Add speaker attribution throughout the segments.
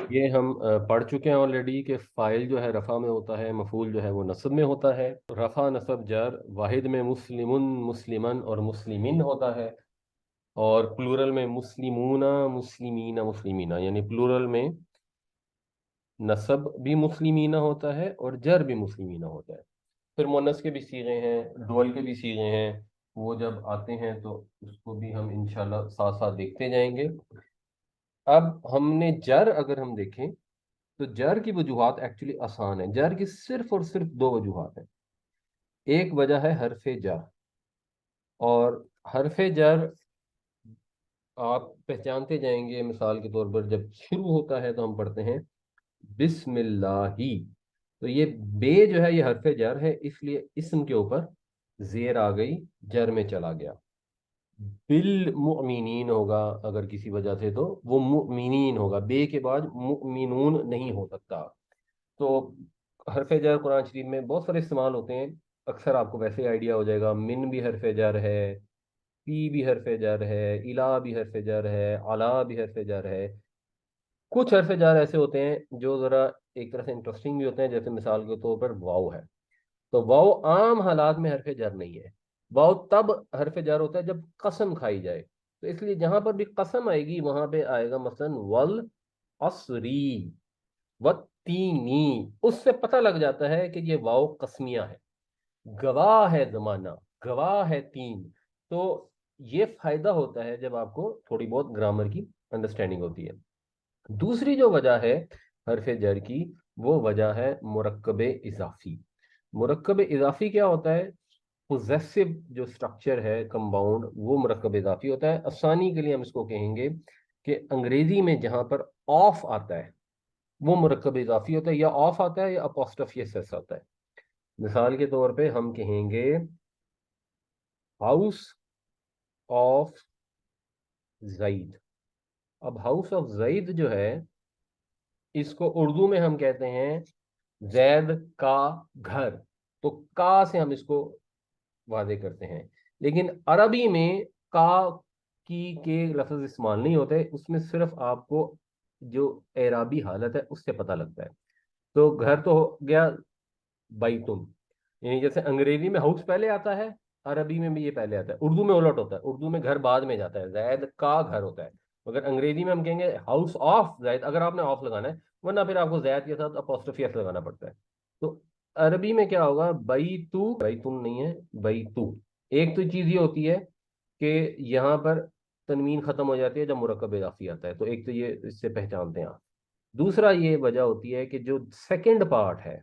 Speaker 1: ये हम पढ़ चुके हैं ऑलरेडी कि फ़ाइल जो है रफ़ा में होता है, मफ़ूल जो है वो नस्ब में होता है। रफ़ा नस्ब जर वाहिद में मुस्लिमुन मुस्लिमन और मुस्लिमिन होता है, और प्लूरल में मुस्लिमूना मुस्लिमीना मुस्लिमीना, यानी प्लूरल में नस्ब भी मुस्लिमीना होता है और जर भी मुस्लिमीना होता है। फिर मुअन्नस के भी सीगे हैं, डुअल के भी सीगे हैं, वो जब आते हैं तो उसको भी हम इंशाल्लाह साथ साथ देखते जाएंगे। अब हमने जर अगर हम देखें तो जर की वजूहात एक्चुअली आसान है। जर की सिर्फ और सिर्फ दो वजूहात हैं। एक वजह है हरफे जर, और हरफे जर आप पहचानते जाएंगे। मिसाल के तौर पर जब शुरू होता है तो हम पढ़ते हैं बिस्मिल्लाही, तो ये बे जो है ये हरफे जर है, इसलिए इसम के ऊपर जेर आ गई, जर में चला गया। बिल मुमिनीन होगा अगर किसी वजह से, तो वो मुमिनीन होगा, बे के बाद मुमिनून नहीं हो सकता। तो हरफ जर कुरान शरीफ में बहुत सारे इस्तेमाल होते हैं। अक्सर आपको वैसे आइडिया हो जाएगा, मिन भी हरफ जर है, पी भी हरफ जर है, इला भी हरफ जर है, अला भी हरफ जर है। कुछ हरफ जर ऐसे होते हैं जो ज़रा एक तरह से इंटरेस्टिंग भी होते हैं, जैसे मिसाल के तौर पर वाव है। तो वाव आम हालात में हरफ जर नहीं है। वाव तब हरफ जर होता है जब कसम खाई जाए, तो इसलिए जहां पर भी कसम आएगी वहां पे आएगा मसलन वल असरी वत्तीनी, उससे पता लग जाता है कि ये वाव कस्मिया है। गवाह है जमाना, गवाह है तीन। तो ये फायदा होता है जब आपको थोड़ी बहुत ग्रामर की अंडरस्टैंडिंग होती है। दूसरी जो वजह है हरफ जर की, वो वजह है मुरक्कब इजाफी। मुरक्कब इजाफी क्या होता है? पोजेसिव जो स्ट्रक्चर है कंपाउंड, वो मुरक्कब इजाफी होता है। आसानी के लिए हम इसको कहेंगे कि अंग्रेजी में जहां पर ऑफ आता है वो मुरक्कब इजाफी होता है, या ऑफ आता है या अपोस्ट्रोफी एस आता है। मिसाल के तौर पे हम कहेंगे हाउस ऑफ जईद। अब हाउस ऑफ जईद जो है, इसको उर्दू में हम कहते हैं जैद का घर। तो का से हम इसको वादे करते हैं, लेकिन अरबी में का की के लफ्ज इस्तेमाल नहीं होते, उसमें सिर्फ आपको जो एराबी हालत है उससे पता लगता है। तो घर तो हो गया बैतुन, यानी जैसे अंग्रेजी में हाउस पहले आता है, अरबी में भी ये पहले आता है। उर्दू में उलट होता है, उर्दू में घर बाद में जाता है, जैद का घर होता है। मगर अंग्रेजी में हम कहेंगे हाउस ऑफ जैद, अगर आपने ऑफ लगाना है, वरना फिर आपको जैद के साथ अपोस्ट्रोफी एस लगाना पड़ता है। तो अरबी में क्या होगा, बैतु, बैतुन नहीं है, बैतु। एक तो चीज ये होती है कि यहाँ पर तनवीन खत्म हो जाती है जब मुरक्कब इजाफी आता है, तो एक तो ये इससे पहचानते हैं आप। दूसरा ये वजह होती है कि जो सेकंड पार्ट है,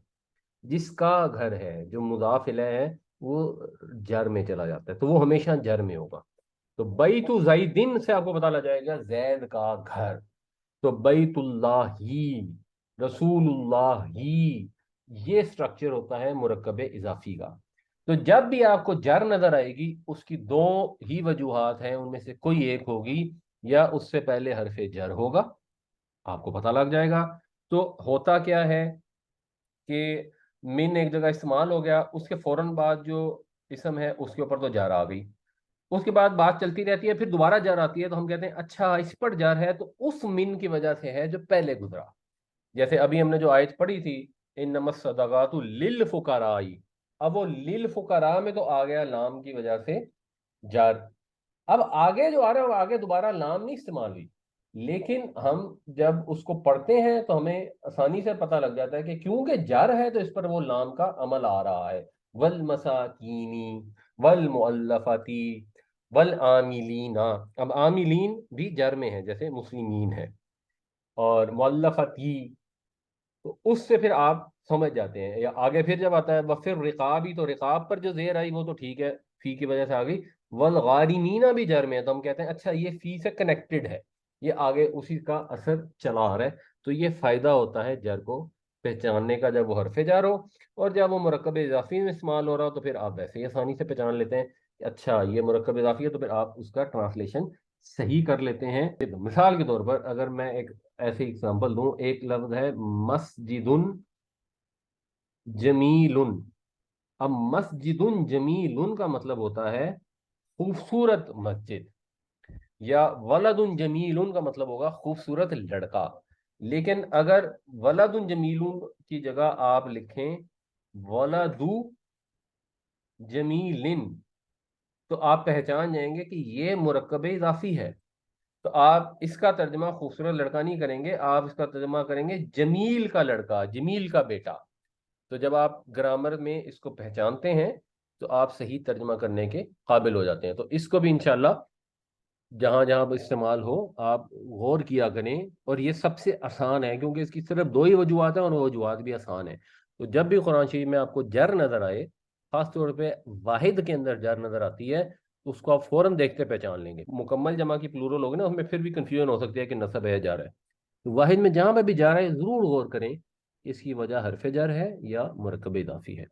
Speaker 1: जिसका घर है, जो मुजाफ इलैह है, वो जर में चला जाता है, तो वो हमेशा जर में होगा। तो बैतु जैदिन से आपको पता लग जाएगा जैद का घर। तो बैतुल्लाह ही, रसूलुल्लाह ही, ये स्ट्रक्चर होता है मुरक्कब इजाफी का। तो जब भी आपको जर नजर आएगी, उसकी दो ही वजूहात हैं, उनमें से कोई एक होगी, या उससे पहले हरफ जर होगा, आपको पता लग जाएगा। तो होता क्या है कि मिन एक जगह इस्तेमाल हो गया, उसके फौरन बाद जो इसम है उसके ऊपर तो जार आ गई। उसके बाद बात चलती रहती है, फिर दोबारा जार आती है, तो हम कहते हैं अच्छा इस पर जार है, तो उस मिन की वजह से है जो पहले गुजरा। जैसे अभी हमने जो आयत पढ़ी थी, इन्नमस सदगातु लिल फुकराई, अब वो लिल फुकरा में तो आ गया लाम की वजह से जार। अब आगे जो आ रहा है, वो आगे दोबारा लाम नहीं इस्तेमाल हुई, लेकिन हम जब उसको पढ़ते हैं तो हमें आसानी से पता लग जाता है कि क्योंकि जर है तो इस पर वो लाम का अमल आ रहा है। वल मसाकीनी, वल मुअल्लफाती, वल आमिलीना। अब आमिलीन भी जर में है, जैसे मुस्लिमीन है, और मुअल्लफाती, तो उससे फिर आप समझ जाते हैं। या आगे फिर जब आता है वह फिर रिकाब ही, तो रिकाब पर जो जेर आई वो तो ठीक है, फी की वजह से आ गई। वल गारिमीना भी जर में है, तो हम कहते हैं अच्छा ये फी से कनेक्टेड है, ये आगे उसी का असर चला आ रहा है। तो ये फायदा होता है जर को पहचानने का, जब वो हरफ जर हो। और जब वो मुरक्कब इजाफी में इस्तेमाल हो रहा हो तो फिर आप वैसे ही आसानी से पहचान लेते हैं कि अच्छा ये मुरक्कब इजाफी है, तो फिर आप उसका ट्रांसलेशन सही कर लेते हैं। तो मिसाल के तौर पर अगर मैं एक ऐसे एग्जांपल दूं, एक लफ्ज है मस्जिदुन जमीलुन। अब मस्जिदुन जमीलुन का मतलब होता है खूबसूरत मस्जिद, या वलदुन जमीलुन का मतलब होगा खूबसूरत लड़का। लेकिन अगर वलदुन जमीलुन की जगह आप लिखें वलदु जमीलिन, तो आप पहचान जाएंगे कि ये मुरक्कब इजाफी है। तो आप इसका तर्जमा खूबसूरत लड़का नहीं करेंगे, आप इसका तर्जमा करेंगे जमील का लड़का, जमील का बेटा। तो जब आप ग्रामर में इसको पहचानते हैं तो आप सही तर्जमा करने के काबिल हो जाते हैं। तो इसको भी इंशाल्लाह जहां जहां इस्तेमाल हो आप गौर किया करें। और ये सबसे आसान है क्योंकि इसकी सिर्फ दो ही वजूहत है और वो वजूहत भी आसान है। तो जब भी कुरान शरीफ में आपको जर नजर आए, खास तौर पे वाहिद के अंदर जर नजर आती है, तो उसको आप फौरन देखते पहचान लेंगे। मुकम्मल जमा की प्लूरल होगी ना, उसमें फिर भी कंफ्यूजन हो सकती है कि नसब है जार है। तो वाहिद में जहां पे भी जा रहा है जरूर गौर करें इसकी वजह हरफ जर है या मुरकब इजाफी है।